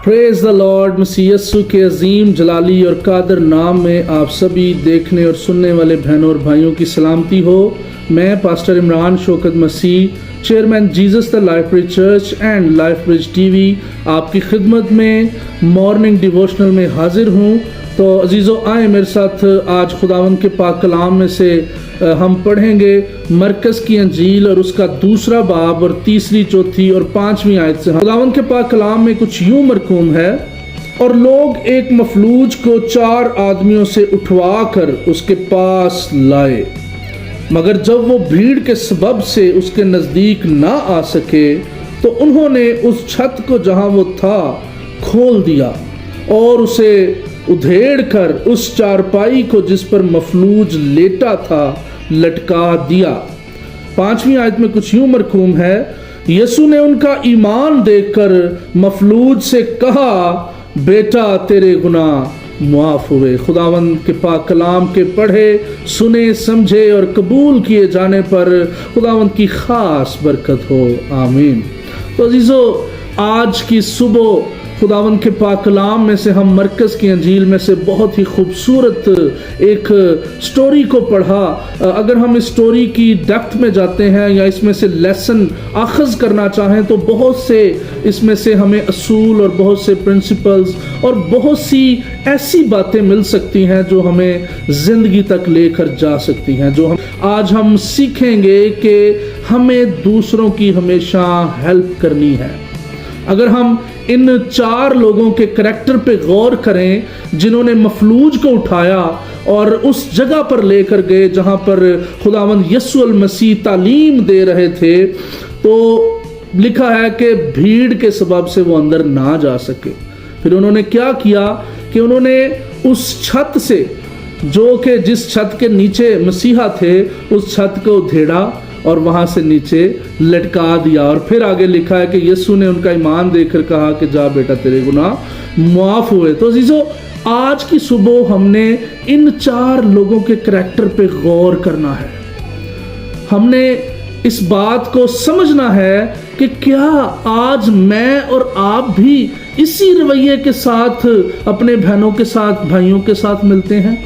Praise the lord. मसीह यस्सु के अजीम जलाली और कादर नाम में आप सभी देखने और सुनने वाले बहनों और भाइयों की सलामती हो। मैं pastor Imran Shaukat Masih, chairman Jesus the life bridge church and life bridge TV, आपकी खिदमत में मॉर्निंग डिवोशनल में हाजिर हूँ। तो अजीज़ों, आए मेरे साथ आज खुदावंद के पाक कलाम में से हम पढ़ेंगे मरकज़ की अंजील और उसका दूसरा बाब और तीसरी, चौथी और पांचवी आयत से। खुदावंद के पाक कलाम में कुछ यूं मरकूम है, और लोग एक मफलूज को 4 आदमियों से उठवा कर उसके पास लाए, मगर जब वो भीड़ के सबब से उसके नज़दीक ना आ सके तो उन्होंने उस छत को जहां वो था खोल दिया और उसे उधेड़ कर उस चारपाई को जिस पर मफलूज लेटा था लटका दिया। 5वीं आयत में कुछ यूं मरकूम है, यीशु ने उनका ईमान देखकर मफलूज से कहा, बेटा तेरे गुनाह मुआफ हुए। खुदावंद के पाक कलाम के पढ़े, सुने, समझे और कबूल किए जाने पर खुदावंद की खास बरकत हो, आमीन। तो अजीजों, आज की सुबह खुदावंद के पाक कलाम में से हम मरकज़ की अंजील में से बहुत ही खूबसूरत एक स्टोरी को पढ़ा। अगर हम इस स्टोरी की डेप्थ में जाते हैं या इसमें से लेसन आखज़ करना चाहें तो बहुत से इसमें से हमें असूल और बहुत से प्रिंसिपल्स और बहुत सी ऐसी बातें मिल सकती हैं जो हमें ज़िंदगी तक लेकर जा सकती हैं, जो आज हम सीखेंगे कि हमें दूसरों की हमेशा हेल्प करनी है। अगर हम इन 4 लोगों के करैक्टर पे गौर करें जिन्होंने मफलूज को उठाया और उस जगह पर लेकर गए जहां पर खुदावंद यीशु अल मसीह तालीम दे रहे थे, तो लिखा है कि भीड़ के सबब से वो अंदर ना जा सके। फिर उन्होंने क्या किया कि उन्होंने उस छत से, जो कि जिस छत के नीचे मसीहा थे, उस छत को उधेड़ा और वहां से नीचे लटका दिया। और फिर आगे लिखा है कि यीशु ने उनका ईमान देखकर कहा कि जा बेटा तेरे गुनाह मुआफ हुए। तो अजीजों, आज की सुबह हमने इन 4 लोगों के करैक्टर पे गौर करना है। हमने इस बात को समझना है कि क्या आज मैं और आप भी इसी रवैये के साथ अपने बहनों के साथ, भाइयों के साथ मिलते हैं।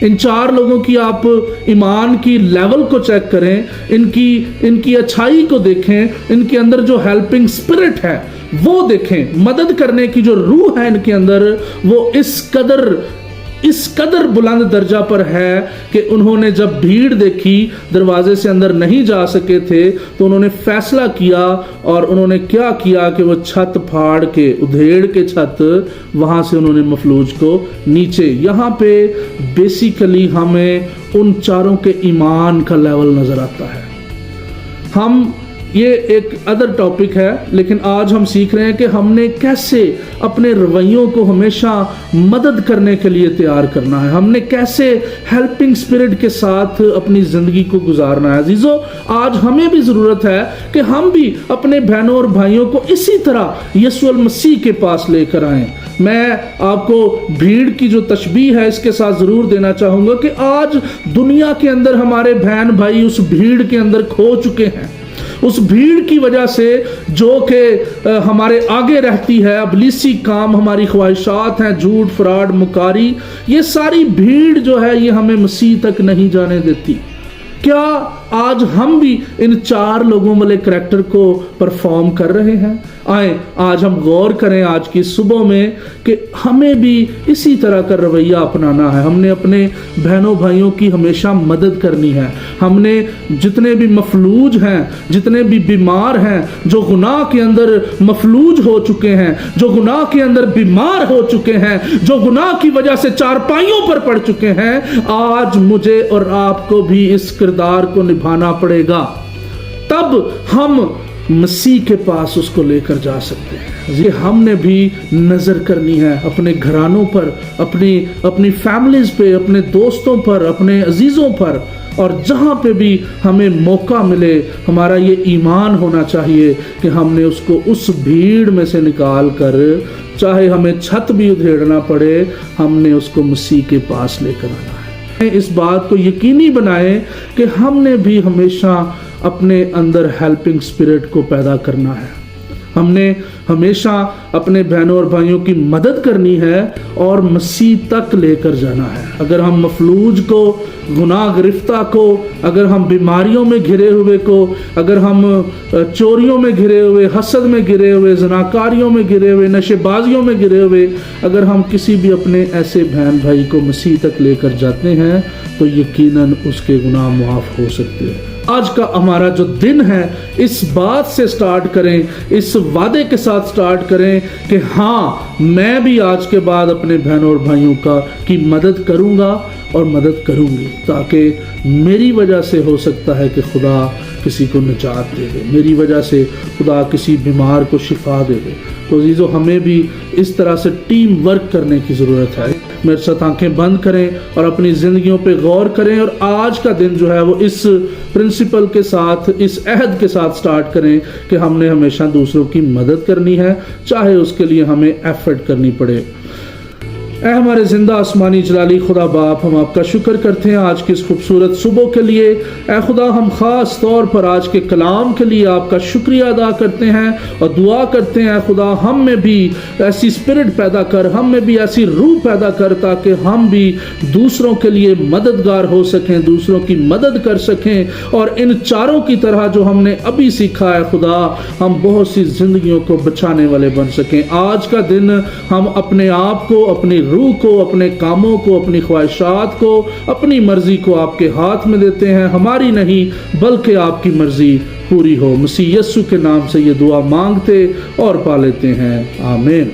इन 4 लोगों की आप ईमान की लेवल को चेक करें, इनकी अच्छाई को देखें, इनके अंदर जो हेल्पिंग स्पिरिट है वो देखें, मदद करने की जो रूह है इनके अंदर, वो इस कदर बुलंद दर्जा पर है कि उन्होंने जब भीड़ देखी, दरवाजे से अंदर नहीं जा सके थे, तो उन्होंने फैसला किया और उन्होंने क्या किया कि वो छत फाड़ के, उधेड़ के छत, वहां से उन्होंने मफलूज को नीचे। यहाँ पे बेसिकली हमें उन 4 के ईमान का लेवल नजर आता है। ये एक अदर टॉपिक है, लेकिन आज हम सीख रहे हैं कि हमने कैसे अपने रवैयों को हमेशा मदद करने के लिए तैयार करना है, हमने कैसे हेल्पिंग स्पिरिट के साथ अपनी ज़िंदगी को गुजारना है। अजीजों, आज हमें भी ज़रूरत है कि हम भी अपने बहनों और भाइयों को इसी तरह यीशु अल मसीह के पास लेकर आएं। मैं आपको भीड़ की जो तशबीह है इसके साथ ज़रूर देना चाहूँगा कि आज दुनिया के अंदर हमारे बहन भाई उस भीड़ के अंदर खो चुके हैं। उस भीड़ की वजह से जो कि हमारे आगे रहती है, अबलीसी काम, हमारी ख्वाहिशात हैं, झूठ, फ्रॉड, मुकारी, ये सारी भीड़ जो है ये हमें मसीह तक नहीं जाने देती। क्या आज हम भी इन 4 लोगों वाले करैक्टर को परफॉर्म कर रहे हैं? आए आज हम गौर करें आज की सुबह में कि हमें भी इसी तरह का रवैया अपनाना है। हमने अपने बहनों भाइयों की हमेशा मदद करनी है। हमने जितने भी मफलूज हैं, जितने भी बीमार हैं, जो गुनाह के अंदर मफलूज हो चुके हैं, जो गुनाह के अंदर बीमार हो चुके हैं, जो गुनाह की वजह से चारपाइयों पर पड़ चुके हैं, आज मुझे और आपको भी इस किरदार को निभाना पड़ेगा। तब हम मसीह के पास उसको लेकर जा सकते हैं। ये हमने भी नज़र करनी है अपने घरानों पर, अपनी फैमिलीज पे, अपने दोस्तों पर, अपने अजीज़ों पर, और जहाँ पे भी हमें मौका मिले हमारा ये ईमान होना चाहिए कि हमने उसको उस भीड़ में से निकाल कर, चाहे हमें छत भी उधेड़ना पड़े, हमने उसको मसीह के पास लेकर आना है। इस बात को यकीनी बनाएं कि हमने भी हमेशा अपने अंदर हेल्पिंग स्पिरिट को पैदा करना है। ہم نے ہمیشہ اپنے بہنوں اور بھائیوں کی مدد کرنی ہے اور مسیح تک لے کر جانا ہے۔ اگر ہم مفلوج کو، گناہ گرفتہ کو، اگر ہم بیماریوں میں گھرے ہوئے کو، اگر ہم چوریوں میں گھرے ہوئے، حسد میں گھرے ہوئے، زناکاریوں میں گھرے ہوئے، نشے بازیوں میں گھرے ہوئے، اگر ہم کسی بھی اپنے ایسے بہن بھائی کو مسیح تک لے کر جاتے ہیں تو یقیناً اس کے گناہ معاف ہو سکتے ہیں۔ آج کا ہمارا جو دن ہے اس بات سے سٹارٹ کریں، اس وعدے کے ساتھ سٹارٹ کریں کہ ہاں میں بھی آج کے بعد اپنے بہنوں اور بھائیوں کی مدد کروں گا اور مدد کروں گی، تاکہ میری وجہ سے ہو سکتا ہے کہ خدا کسی کو نجات دے دے، میری وجہ سے خدا کسی بیمار کو شفا دے دے۔ تو عزیزو، ہمیں بھی اس طرح سے ٹیم ورک کرنے کی ضرورت ہے۔ میرے ساتھ آنکھیں بند کریں اور اپنی زندگیوں پہ غور کریں، اور آج کا دن جو ہے وہ اس پرنسپل کے ساتھ، اس عہد کے ساتھ سٹارٹ کریں کہ ہم نے ہمیشہ دوسروں کی مدد کرنی ہے، چاہے اس کے لیے ہمیں ایفرٹ کرنی پڑے۔ اے ہمارے زندہ آسمانی جلالی خدا باپ، ہم آپ کا شکر کرتے ہیں آج کی اس خوبصورت صبح کے لیے۔ اے خدا، ہم خاص طور پر آج کے کلام کے لیے آپ کا شکریہ ادا کرتے ہیں اور دعا کرتے ہیں، اے خدا ہم میں بھی ایسی اسپرٹ پیدا کر، ہم میں بھی ایسی روح پیدا کر، تاکہ ہم بھی دوسروں کے لیے مددگار ہو سکیں، دوسروں کی مدد کر سکیں، اور ان چاروں کی طرح جو ہم نے ابھی سیکھا ہے خدا، ہم بہت سی زندگیوں کو بچانے والے بن سکیں۔ آج کا دن ہم اپنے آپ کو، اپنی روح کو، اپنے کاموں کو، اپنی خواہشات کو، اپنی مرضی کو آپ کے ہاتھ میں دیتے ہیں، ہماری نہیں بلکہ آپ کی مرضی پوری ہو۔ مسیح یسوع کے نام سے یہ دعا مانگتے اور پا لیتے ہیں، آمین۔